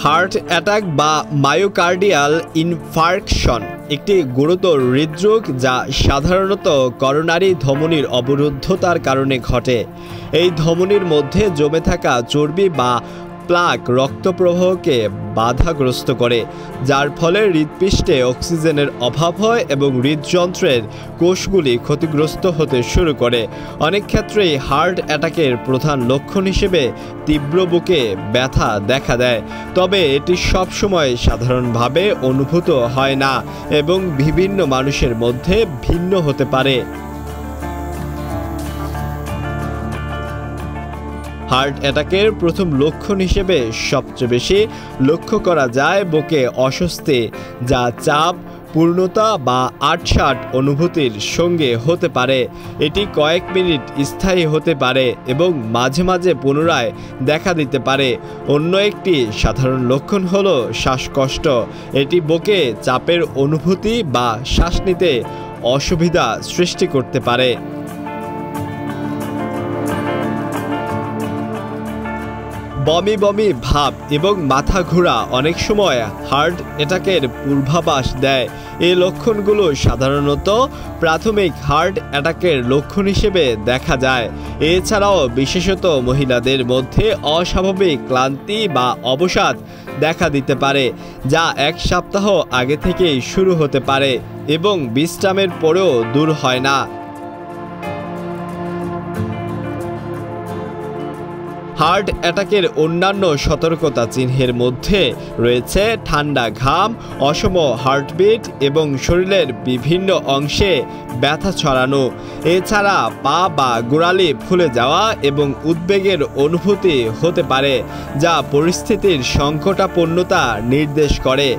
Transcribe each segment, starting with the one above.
Heart attack বা myocardial infarction একটি গুরুতর হৃদরোগ যা সাধারণত করোনারি ধমনির অবরুদ্ধতার কারণে ঘটে। এই ধমনির মধ্যে জমে থাকা চর্বি বা প্লাক রক্তপ্রবাহকে বাধাগ্রস্ত করে, যার ফলে হৃৎপিণ্ডে অক্সিজেনের অভাব হয় এবং হৃদযন্ত্রের কোষগুলি ক্ষতিগ্রস্ত হতে শুরু করে। অনেক ক্ষেত্রেই হার্ট অ্যাটাকের প্রধান লক্ষণ হিসেবে তীব্র বুকে ব্যথা দেখা দেয়, তবে এটি সবসময় সাধারণভাবে অনুভূত হয় না এবং বিভিন্ন মানুষের মধ্যে ভিন্ন হতে পারে। হার্ট অ্যাটাকের প্রথম লক্ষণ হিসেবে সবচেয়ে বেশি লক্ষ্য করা যায় বুকে অস্বস্তি, যা চাপ, পূর্ণতা বা আটসাঁট অনুভূতির সঙ্গে হতে পারে। এটি কয়েক মিনিট স্থায়ী হতে পারে এবং মাঝে মাঝে পুনরায় দেখা দিতে পারে। অন্য একটি সাধারণ লক্ষণ হলো শ্বাসকষ্ট। এটি বুকে চাপের অনুভূতি বা শ্বাস নিতে অসুবিধা সৃষ্টি করতে পারে। বমি বমি ভাব এবং মাথা ঘোরা অনেক সময় হার্ট অ্যাটাকের পূর্বাভাস দেয়। এই লক্ষণগুলো সাধারণত প্রাথমিক হার্ট অ্যাটাকের লক্ষণ হিসেবে দেখা যায়। এছাড়াও বিশেষত মহিলাদের মধ্যে অস্বাভাবিক ক্লান্তি বা অবসাদ দেখা দিতে পারে, যা এক সপ্তাহ আগে থেকেই শুরু হতে পারে এবং বিশ্রামের পরেও দূর হয় না। হার্ট অ্যাটাকের অন্যান্য সতর্কতা চিহ্নের মধ্যে রয়েছে ঠান্ডা ঘাম, অসম হার্টবিট এবং শরীরের বিভিন্ন অংশে ব্যথা ছড়ানো। এছাড়া পা বা গোড়ালি ফুলে যাওয়া এবং উদ্বেগের অনুভূতি হতে পারে, যা পরিস্থিতির সংকটাপন্নতা নির্দেশ করে।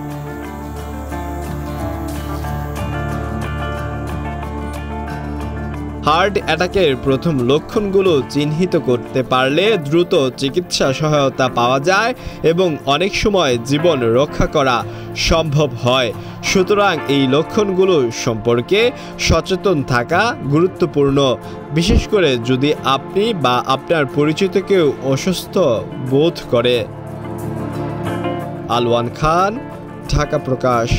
হার্ট অ্যাটাকের প্রথম লক্ষণগুলো চিহ্নিত করতে পারলে দ্রুত চিকিৎসা সহায়তা পাওয়া যায় এবং অনেক সময় জীবন রক্ষা করা সম্ভব হয়। সুতরাং এই লক্ষণগুলো সম্পর্কে সচেতন থাকা গুরুত্বপূর্ণ, বিশেষ করে যদি আপনি বা আপনার পরিচিত কেউ অসুস্থ বোধ করে। আলওয়ান খান, ঢাকা প্রকাশ।